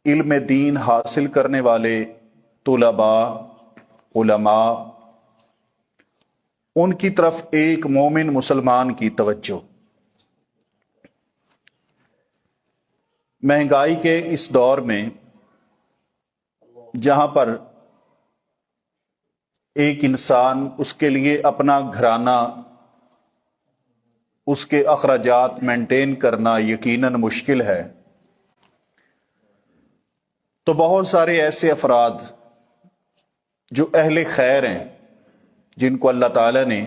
علم دین حاصل کرنے والے طلباء، علماء، ان کی طرف ایک مومن مسلمان کی توجہ۔ مہنگائی کے اس دور میں جہاں پر ایک انسان، اس کے لیے اپنا گھرانہ، اس کے اخراجات مینٹین کرنا یقیناً مشکل ہے، تو بہت سارے ایسے افراد جو اہل خیر ہیں، جن کو اللہ تعالیٰ نے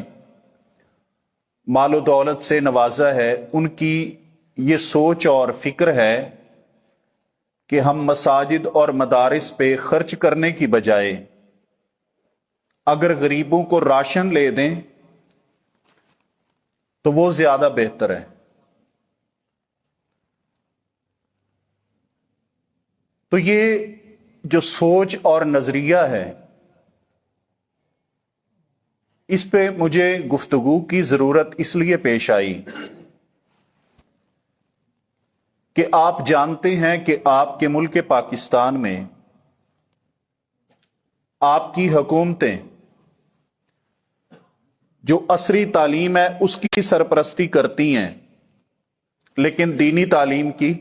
مال و دولت سے نوازا ہے، ان کی یہ سوچ اور فکر ہے کہ ہم مساجد اور مدارس پہ خرچ کرنے کی بجائے اگر غریبوں کو راشن لے دیں تو وہ زیادہ بہتر ہے۔ تو یہ جو سوچ اور نظریہ ہے، اس پہ مجھے گفتگو کی ضرورت اس لیے پیش آئی کہ آپ جانتے ہیں کہ آپ کے ملک پاکستان میں آپ کی حکومتیں جو عصری تعلیم ہے اس کی سرپرستی کرتی ہیں، لیکن دینی تعلیم کی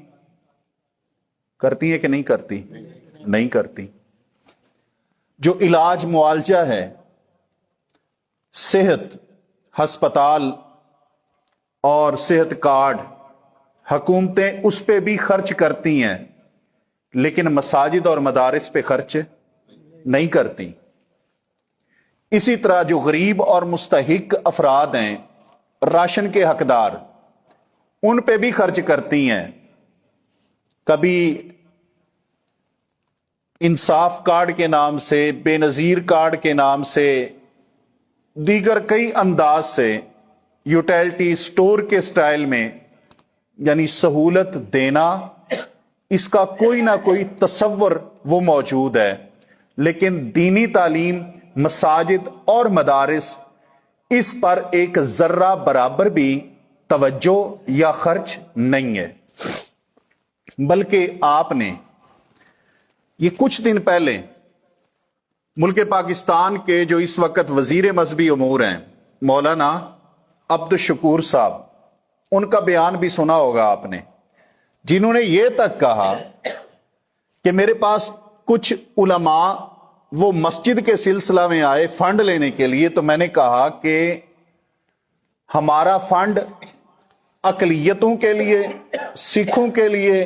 کرتی ہیں کہ نہیں کرتی؟ نہیں کرتی۔ جو علاج معالجہ ہے، صحت، ہسپتال اور صحت کارڈ، حکومتیں اس پہ بھی خرچ کرتی ہیں، لیکن مساجد اور مدارس پہ خرچ نہیں کرتی۔ اسی طرح جو غریب اور مستحق افراد ہیں، راشن کے حقدار، ان پہ بھی خرچ کرتی ہیں۔ کبھی انصاف کارڈ کے نام سے، بے نظیر کارڈ کے نام سے، دیگر کئی انداز سے یوٹیلٹی سٹور کے سٹائل میں، یعنی سہولت دینا، اس کا کوئی نہ کوئی تصور وہ موجود ہے، لیکن دینی تعلیم، مساجد اور مدارس، اس پر ایک ذرہ برابر بھی توجہ یا خرچ نہیں ہے۔ بلکہ آپ نے یہ کچھ دن پہلے ملک پاکستان کے جو اس وقت وزیر مذہبی امور ہیں، مولانا عبد الشکور صاحب، ان کا بیان بھی سنا ہوگا آپ نے، جنہوں نے یہ تک کہا کہ میرے پاس کچھ علماء وہ مسجد کے سلسلہ میں آئے فنڈ لینے کے لیے، تو میں نے کہا کہ ہمارا فنڈ اقلیتوں کے لیے، سکھوں کے لیے،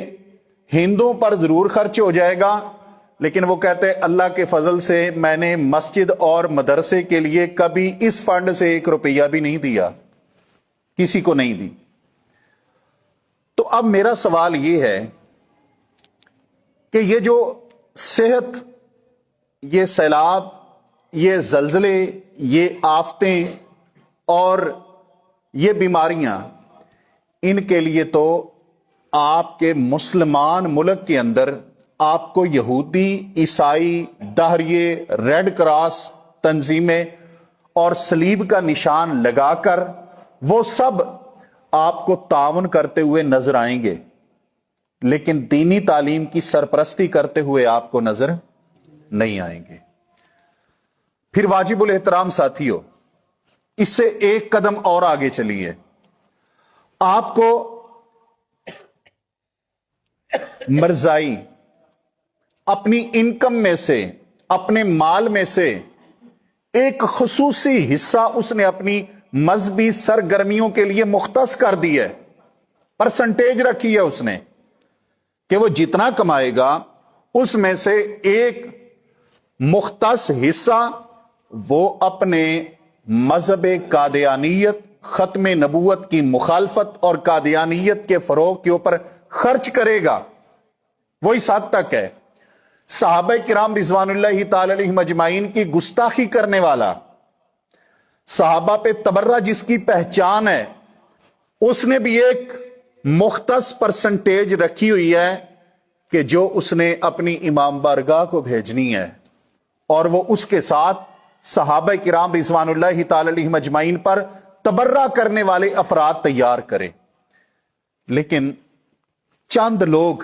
ہندوؤں پر ضرور خرچ ہو جائے گا، لیکن وہ کہتے اللہ کے فضل سے میں نے مسجد اور مدرسے کے لیے کبھی اس فنڈ سے 1 روپیہ بھی نہیں دیا، کسی کو نہیں دی۔ تو اب میرا سوال یہ ہے کہ یہ جو صحت، یہ سیلاب، یہ زلزلے، یہ آفتیں اور یہ بیماریاں، ان کے لیے تو آپ کے مسلمان ملک کے اندر آپ کو یہودی، عیسائی، دہریے، ریڈ کراس تنظیمیں اور صلیب کا نشان لگا کر وہ سب آپ کو تعاون کرتے ہوئے نظر آئیں گے، لیکن دینی تعلیم کی سرپرستی کرتے ہوئے آپ کو نظر نہیں آئیں گے۔ پھر واجب الاحترام ساتھیو، اس سے ایک قدم اور آگے چلیے۔ آپ کو مرزائی اپنی انکم میں سے، اپنے مال میں سے ایک خصوصی حصہ اس نے اپنی مذہبی سرگرمیوں کے لیے مختص کر دی ہے، پرسنٹیج رکھی ہے اس نے کہ وہ جتنا کمائے گا اس میں سے ایک مختص حصہ وہ اپنے مذہب قادیانیت، ختم نبوت کی مخالفت اور قادیانیت کے فروغ کے اوپر خرچ کرے گا۔ وہ اس حد تک ہے، صحابہ کرام رضوان اللہ تعالی علیہم اجمعین کی گستاخی کرنے والا، صحابہ پہ تبرہ جس کی پہچان ہے، اس نے بھی ایک مختص پرسنٹیج رکھی ہوئی ہے کہ جو اس نے اپنی امام بارگاہ کو بھیجنی ہے، اور وہ اس کے ساتھ صحابہ کرام رضوان اللہ تعالی علیہم اجمعین پر تبرہ کرنے والے افراد تیار کرے۔ لیکن چند لوگ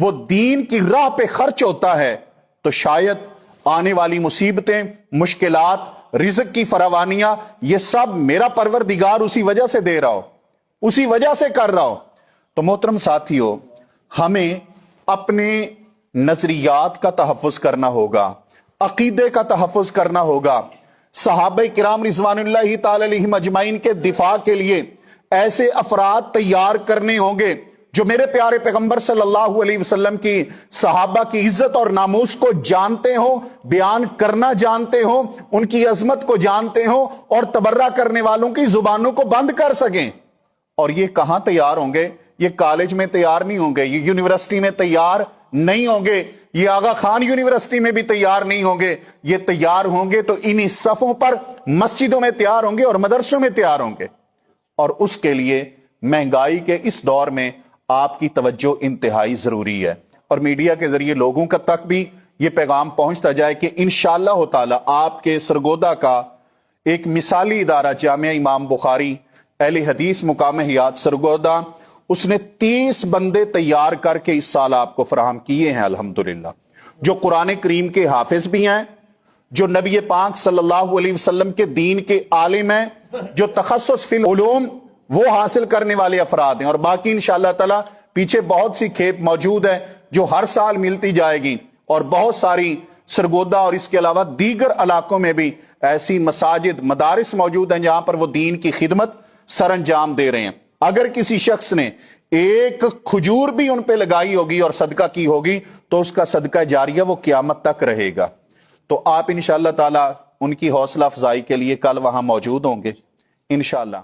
وہ دین کی راہ پہ خرچ ہوتا ہے تو شاید آنے والی مصیبتیں، مشکلات، رزق کی فراوانیاں، یہ سب میرا پروردگار اسی وجہ سے دے رہا ہو، اسی وجہ سے کر رہا ہو۔ تو محترم ساتھیو، ہمیں اپنے نظریات کا تحفظ کرنا ہوگا، عقیدے کا تحفظ کرنا ہوگا۔ صحابہ کرام رضوان اللہ تعالی علیہم اجمعین کے دفاع کے لیے ایسے افراد تیار کرنے ہوں گے جو میرے پیارے پیغمبر صلی اللہ علیہ وسلم کی، صحابہ کی عزت اور ناموس کو جانتے ہوں، بیان کرنا جانتے ہوں، ان کی عظمت کو جانتے ہوں، اور تبرہ کرنے والوں کی زبانوں کو بند کر سکیں۔ اور یہ کہاں تیار ہوں گے؟ یہ کالج میں تیار نہیں ہوں گے، یہ یونیورسٹی میں تیار نہیں ہوں گے، یہ آغا خان یونیورسٹی میں بھی تیار نہیں ہوں گے۔ یہ تیار ہوں گے تو انہی صفوں پر مسجدوں میں تیار ہوں گے اور مدرسوں میں تیار ہوں گے۔ اور اس کے لیے مہنگائی کے اس دور میں آپ کی توجہ انتہائی ضروری ہے، اور میڈیا کے ذریعے لوگوں کا تک بھی یہ پیغام پہنچتا جائے کہ انشاءاللہ تعالی آپ کے سرگودا کا ایک مثالی ادارہ جامعہ امام بخاری اہل حدیث مقام حیات سرگودا، اس نے 30 بندے تیار کر کے اس سال آپ کو فراہم کیے ہیں الحمدللہ، جو قرآن کریم کے حافظ بھی ہیں، جو نبی پاک صلی اللہ علیہ وسلم کے دین کے عالم ہیں، جو تخصص فی العلوم وہ حاصل کرنے والے افراد ہیں، اور باقی انشاءاللہ تعالی پیچھے بہت سی کھیپ موجود ہے جو ہر سال ملتی جائے گی، اور بہت ساری سرگودا اور اس کے علاوہ دیگر علاقوں میں بھی ایسی مساجد، مدارس موجود ہیں جہاں پر وہ دین کی خدمت سر انجام دے رہے ہیں۔ اگر کسی شخص نے ایک کھجور بھی ان پہ لگائی ہوگی اور صدقہ کی ہوگی تو اس کا صدقہ جاریہ وہ قیامت تک رہے گا۔ تو آپ انشاءاللہ تعالی ان کی حوصلہ افزائی کے لیے کل وہاں موجود ہوں گے انشاءاللہ۔